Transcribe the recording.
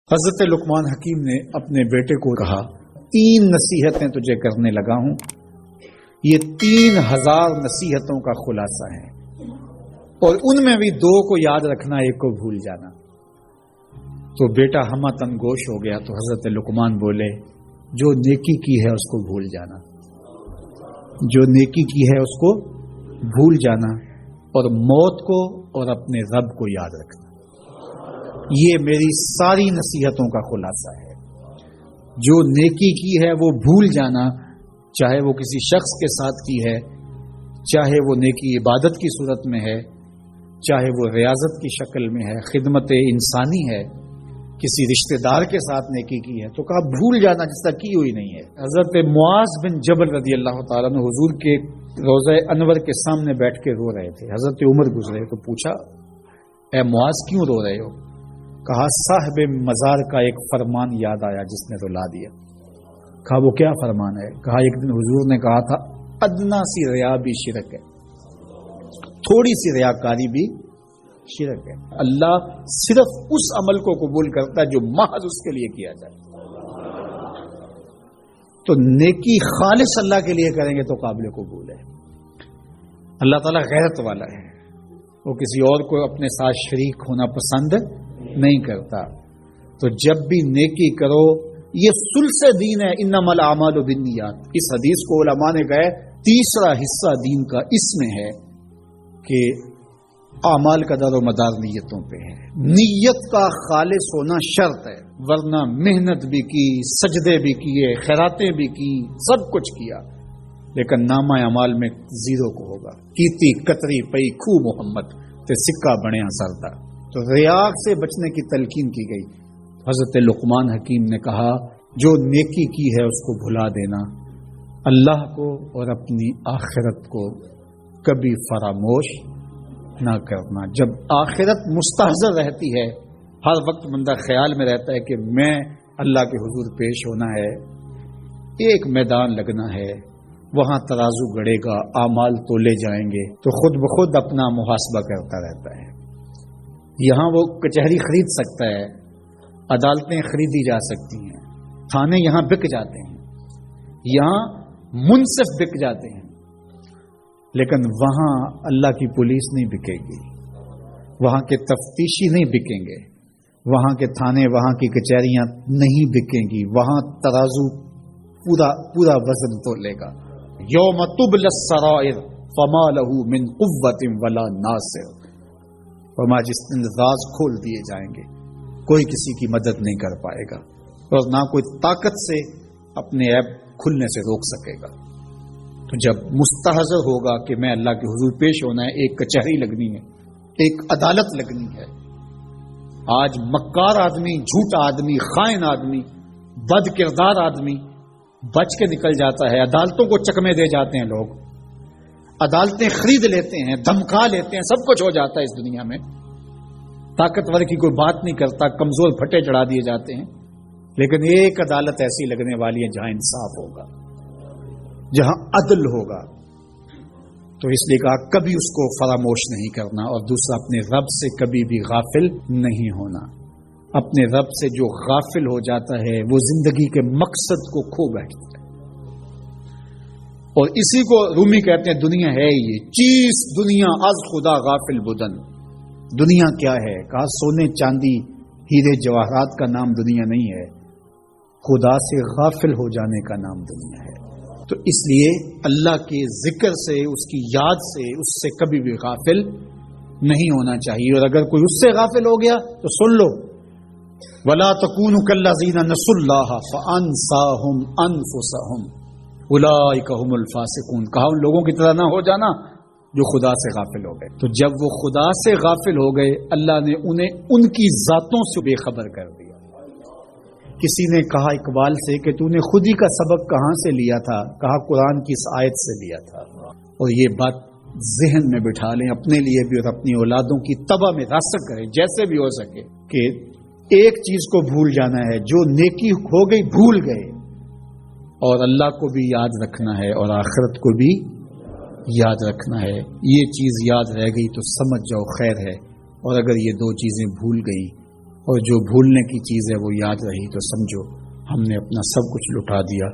حضرت لقمان حکیم نے اپنے بیٹے کو کہا 3 نصیحتیں تجھے کرنے لگا ہوں، یہ 3000 نصیحتوں کا خلاصہ ہے، اور ان میں بھی 2 کو یاد رکھنا، 1 کو بھول جانا۔ تو بیٹا ہمہ تنگوش ہو گیا، تو حضرت لقمان بولے جو نیکی کی ہے اس کو بھول جانا، جو نیکی کی ہے اس کو بھول جانا، اور موت کو اور اپنے رب کو یاد رکھنا۔ یہ میری ساری نصیحتوں کا خلاصہ ہے۔ جو نیکی کی ہے وہ بھول جانا، چاہے وہ کسی شخص کے ساتھ کی ہے، چاہے وہ نیکی عبادت کی صورت میں ہے، چاہے وہ ریاضت کی شکل میں ہے، خدمت انسانی ہے، کسی رشتہ دار کے ساتھ نیکی کی ہے، تو کہا بھول جانا جس طرح کی ہوئی نہیں ہے۔ حضرت معاذ بن جبل رضی اللہ تعالیٰ عنہ حضور کے روضہ انور کے سامنے بیٹھ کے رو رہے تھے۔ حضرت عمر گزرے تو پوچھا اے معاذ کیوں رو رہے ہو؟ کہا صاحب مزار کا ایک فرمان یاد آیا جس نے رلا دیا۔ کہا وہ کیا فرمان ہے؟ کہا ایک دن حضور نے کہا تھا ادنا سی ریا بھی شرک ہے، تھوڑی سی ریاکاری بھی شرک ہے۔ اللہ صرف اس عمل کو قبول کرتا ہے جو محض اس کے لیے کیا جائے۔ تو نیکی خالص اللہ کے لیے کریں گے تو قابل قبول ہے۔ اللہ تعالیٰ غیرت والا ہے، وہ کسی اور کو اپنے ساتھ شریک ہونا پسند نہیں کرتا۔ تو جب بھی نیکی کرو، یہ ثلث دین ہے، انما الاعمال بالنیات۔ اس حدیث کو علماء نے کہا تیسرا حصہ دین کا اس میں ہے کہ اعمال کا دار و مدار نیتوں پہ ہے۔ نیت کا خالص ہونا شرط ہے، ورنہ محنت بھی کی، سجدے بھی کیے، خیراتیں بھی کی، سب کچھ کیا، لیکن نامہ اعمال میں 0 کو ہوگا۔ کیتی کتری پئی کھو محمد تے سکہ بنیا سردا۔ تو ریاء سے بچنے کی تلقین کی گئی۔ حضرت لقمان حکیم نے کہا جو نیکی کی ہے اس کو بھلا دینا، اللہ کو اور اپنی آخرت کو کبھی فراموش نہ کرنا۔ جب آخرت مستحضر رہتی ہے، ہر وقت بندہ خیال میں رہتا ہے کہ میں اللہ کے حضور پیش ہونا ہے، ایک میدان لگنا ہے، وہاں ترازو گڑے گا، اعمال تولے جائیں گے، تو خود بخود اپنا محاسبہ کرتا رہتا ہے۔ یہاں وہ کچہری خرید سکتا ہے، عدالتیں خریدی جا سکتی ہیں، تھانے یہاں بک جاتے ہیں، یہاں منصف بک جاتے ہیں، لیکن وہاں اللہ کی پولیس نہیں بکے گی، وہاں کے تفتیشی نہیں بکیں گے، وہاں کے تھانے، وہاں کی کچہریاں نہیں بکیں گی، وہاں ترازو پورا وزن تولے گا۔ یوم تبلی السرائر فما له من قوت ولا ناصر۔ فرمایا جس دن راز کھول دیے جائیں گے، کوئی کسی کی مدد نہیں کر پائے گا، اور نہ کوئی طاقت سے اپنے عیب کھلنے سے روک سکے گا۔ تو جب مستحضر ہوگا کہ میں اللہ کے حضور پیش ہونا ہے، ایک کچہری لگنی ہے، ایک عدالت لگنی ہے۔ آج مکار آدمی، جھوٹا آدمی، خائن آدمی، بد کردار آدمی بچ کے نکل جاتا ہے، عدالتوں کو چکمے دے جاتے ہیں لوگ، عدالتیں خرید لیتے ہیں، دھمکا لیتے ہیں، سب کچھ ہو جاتا ہے اس دنیا میں۔ طاقتور کی کوئی بات نہیں کرتا، کمزور پھٹے چڑھا دیے جاتے ہیں، لیکن ایک عدالت ایسی لگنے والی ہے جہاں انصاف ہوگا، جہاں عدل ہوگا۔ تو اس لیے کہا کبھی اس کو فراموش نہیں کرنا، اور دوسرا اپنے رب سے کبھی بھی غافل نہیں ہونا۔ اپنے رب سے جو غافل ہو جاتا ہے وہ زندگی کے مقصد کو کھو بیٹھتا ہے، اور اسی کو رومی کہتے ہیں دنیا ہے یہ چیز، دنیا از خدا غافل بدن۔ دنیا کیا ہے؟ کہا سونے چاندی ہیرے جواہرات کا نام دنیا نہیں ہے، خدا سے غافل ہو جانے کا نام دنیا ہے۔ تو اس لیے اللہ کے ذکر سے، اس کی یاد سے، اس سے کبھی بھی غافل نہیں ہونا چاہیے، اور اگر کوئی اس سے غافل ہو گیا تو سن لو وَلَا تَكُونُوا كَالَّذِينَ نَسُوا اللَّهَ فَأَنسَاهُمْ أَنفُسَهُمْ اولئک هم الفاسقون۔ کہا ان لوگوں کی طرح نہ ہو جانا جو خدا سے غافل ہو گئے۔ تو جب وہ خدا سے غافل ہو گئے، اللہ نے انہیں ان کی ذاتوں سے بے خبر کر دیا۔ کسی نے کہا اقبال سے کہ تو نے خود ہی کا سبق کہاں سے لیا تھا؟ کہا قرآن کی اس آیت سے لیا تھا۔ اور یہ بات ذہن میں بٹھا لیں، اپنے لیے بھی اور اپنی اولادوں کی تباہ میں راسخ کریں جیسے بھی ہو سکے، کہ ایک چیز کو بھول جانا ہے، جو نیکی ہو گئی بھول گئے، اور اللہ کو بھی یاد رکھنا ہے اور آخرت کو بھی یاد رکھنا ہے۔ یہ چیز یاد رہ گئی تو سمجھ جاؤ خیر ہے، اور اگر یہ 2 چیزیں بھول گئی اور جو بھولنے کی چیز ہے وہ یاد رہی تو سمجھو ہم نے اپنا سب کچھ لٹا دیا.